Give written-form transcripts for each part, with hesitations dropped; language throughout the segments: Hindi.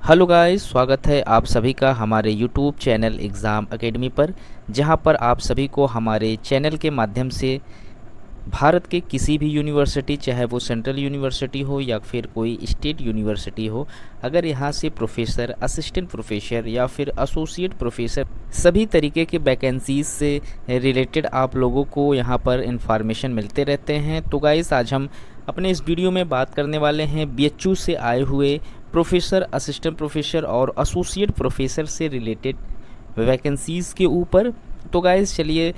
हेलो गाइस, स्वागत है आप सभी का हमारे यूट्यूब चैनल एग्ज़ाम एकेडमी पर, जहां पर आप सभी को हमारे चैनल के माध्यम से भारत के किसी भी यूनिवर्सिटी, चाहे वो सेंट्रल यूनिवर्सिटी हो या फिर कोई स्टेट यूनिवर्सिटी हो, अगर यहां से प्रोफेसर, असिस्टेंट प्रोफेसर या फिर एसोसिएट प्रोफेसर सभी तरीके के वैकेंसीज से रिलेटेड आप लोगों को यहां पर इंफॉर्मेशन मिलते रहते हैं। तो गाइस, आज हम अपने इस वीडियो में बात करने वाले हैं बीएचयू से आए हुए प्रोफेसर, असिस्टेंट प्रोफेसर और एसोसिएट प्रोफेसर से रिलेटेड वैकेंसीज़ के ऊपर। तो गाइस, चलिए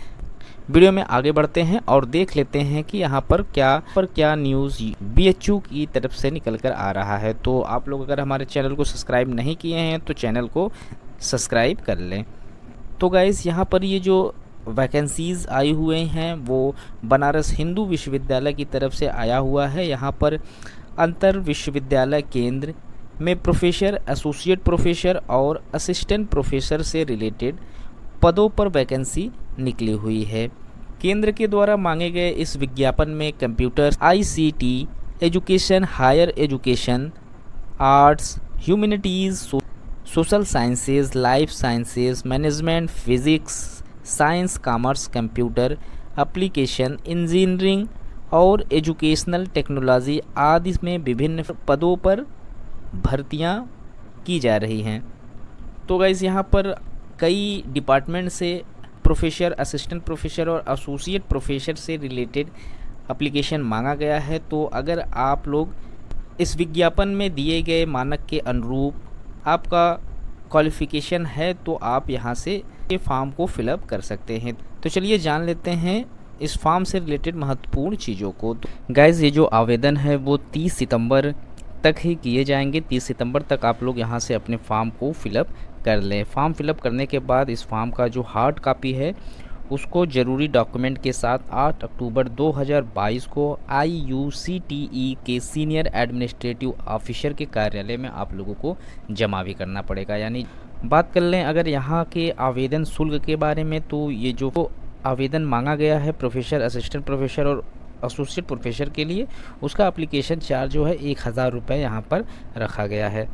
वीडियो में आगे बढ़ते हैं और देख लेते हैं कि यहाँ पर क्या न्यूज़ बीएचयू की तरफ से निकल कर आ रहा है। तो आप लोग अगर हमारे चैनल को सब्सक्राइब नहीं किए हैं तो चैनल को सब्सक्राइब कर लें। तो गाइस, यहाँ पर ये जो वैकेंसीज़ आई हुए हैं वो बनारस हिंदू विश्वविद्यालय की तरफ से आया हुआ है। यहाँ पर अंतर विश्वविद्यालय केंद्र में प्रोफेसर, एसोसिएट प्रोफेसर और असिस्टेंट प्रोफेसर से रिलेटेड पदों पर वैकेंसी निकली हुई है। केंद्र के द्वारा मांगे गए इस विज्ञापन में computer, ICT, education, higher education, arts, humanities, social sciences, life sciences, management, physics, science, commerce, computer application, engineering और एजुकेशनल टेक्नोलॉजी आदि में विभिन्न पदों पर भर्तियां की जा रही हैं। तो गाइस, यहाँ पर कई डिपार्टमेंट से प्रोफेसर, असिस्टेंट प्रोफेसर और एसोसिएट प्रोफेसर से रिलेटेड एप्लीकेशन मांगा गया है। तो अगर आप लोग इस विज्ञापन में दिए गए मानक के अनुरूप आपका क्वालिफ़िकेशन है तो आप यहाँ से ये फॉर्म को फिलअप कर सकते हैं। तो चलिए जान लेते हैं इस फॉर्म से रिलेटेड महत्वपूर्ण चीज़ों को। तो गाइस, ये जो आवेदन है वो 30 सितंबर तक ही किए जाएंगे। 30 सितंबर तक आप लोग यहाँ से अपने फॉर्म को फिलअप कर लें। फॉर्म फिलअप करने के बाद इस फॉर्म का जो हार्ड कॉपी है उसको ज़रूरी डॉक्यूमेंट के साथ 8 अक्टूबर 2022 को IUCTE के सीनियर एडमिनिस्ट्रेटिव ऑफिसर के कार्यालय में आप लोगों को जमा भी करना पड़ेगा। यानी बात कर लें अगर यहाँ के आवेदन शुल्क के बारे में, तो ये जो आवेदन मांगा गया है प्रोफेसर, असिस्टेंट प्रोफेसर और एसोसिएट प्रोफेसर के लिए, उसका एप्लीकेशन चार्ज जो है 1000 रुपये यहाँ पर रखा गया है।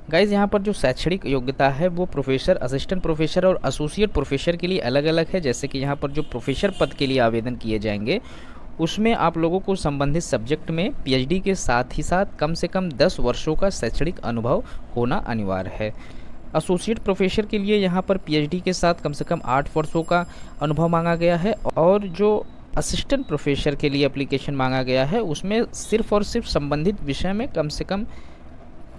गाइज़, यहाँ पर जो शैक्षणिक योग्यता है वो प्रोफेसर, असिस्टेंट प्रोफेसर और एसोसिएट प्रोफेसर के लिए अलग अलग है। जैसे कि यहाँ पर जो प्रोफेसर पद के लिए आवेदन किए जाएंगे उसमें आप लोगों को संबंधित सब्जेक्ट में पीएचडी के साथ ही साथ कम से कम 10 वर्षों का शैक्षणिक अनुभव होना अनिवार्य है। एसोसिएट प्रोफेसर के लिए यहाँ पर पीएचडी के साथ कम से कम 8 वर्षों का अनुभव मांगा गया है। और जो असिस्टेंट प्रोफेसर के लिए एप्लीकेशन मांगा गया है उसमें सिर्फ और सिर्फ संबंधित विषय में कम से कम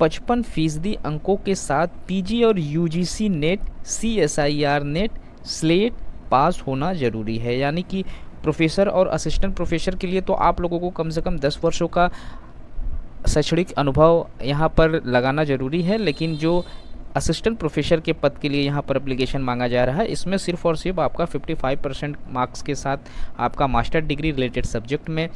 55% अंकों के साथ पीजी और UGC NET, CSIR NET, SLET pass होना ज़रूरी है। यानी कि प्रोफेसर और असिस्टेंट प्रोफेसर के लिए तो आप लोगों को कम से कम 10 वर्षों का शैक्षणिक अनुभव यहाँ पर लगाना ज़रूरी है। लेकिन जो असिस्टेंट प्रोफेसर के पद के लिए यहाँ पर एप्लीकेशन मांगा जा रहा है इसमें सिर्फ और सिर्फ आपका 55% मार्क्स के साथ आपका मास्टर डिग्री रिलेटेड सब्जेक्ट में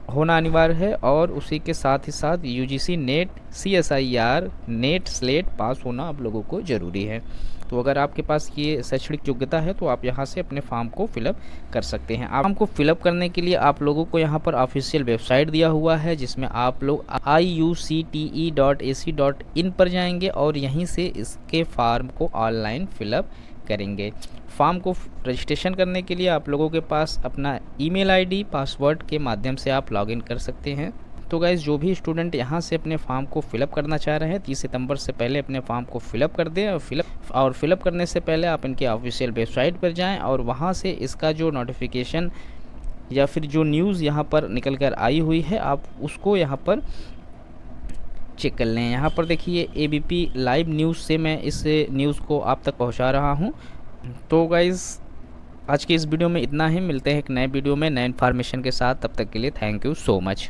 होना अनिवार्य है और उसी के साथ ही साथ UGC NET, CSIR NET, SLET pass होना आप लोगों को ज़रूरी है। तो अगर आपके पास ये शैक्षणिक योग्यता है तो आप यहाँ से अपने फॉर्म को फिलअप कर सकते हैं। फॉर्म को फिलअप करने के लिए आप लोगों को यहाँ पर ऑफिशियल वेबसाइट दिया हुआ है जिसमें आप लोग IUCTE.ac.in पर जाएंगे और यहीं से इसके फॉर्म को ऑनलाइन फिलअप करेंगे। फॉर्म को रजिस्ट्रेशन करने के लिए आप लोगों के पास अपना ईमेल आईडी, पासवर्ड के माध्यम से आप लॉगिन कर सकते हैं। तो गाइज़, जो भी स्टूडेंट यहाँ से अपने फॉर्म को फिलअप करना चाह रहे हैं 30 सितंबर से पहले अपने फॉर्म को फिलअप कर दें। और फिलअप करने से पहले आप इनके ऑफिशियल वेबसाइट पर जाएं और वहाँ से इसका जो नोटिफिकेशन या फिर जो न्यूज़ यहाँ पर निकल कर आई हुई है आप उसको यहाँ पर चेक कर लें। यहाँ पर देखिए ABP लाइव न्यूज़ से मैं इस न्यूज़ को आप तक पहुँचा रहा हूँ। तो गाइज़, आज के इस वीडियो में इतना ही। मिलते हैं एक नए वीडियो में नए इन्फॉर्मेशन के साथ। तब तक के लिए थैंक यू सो मच।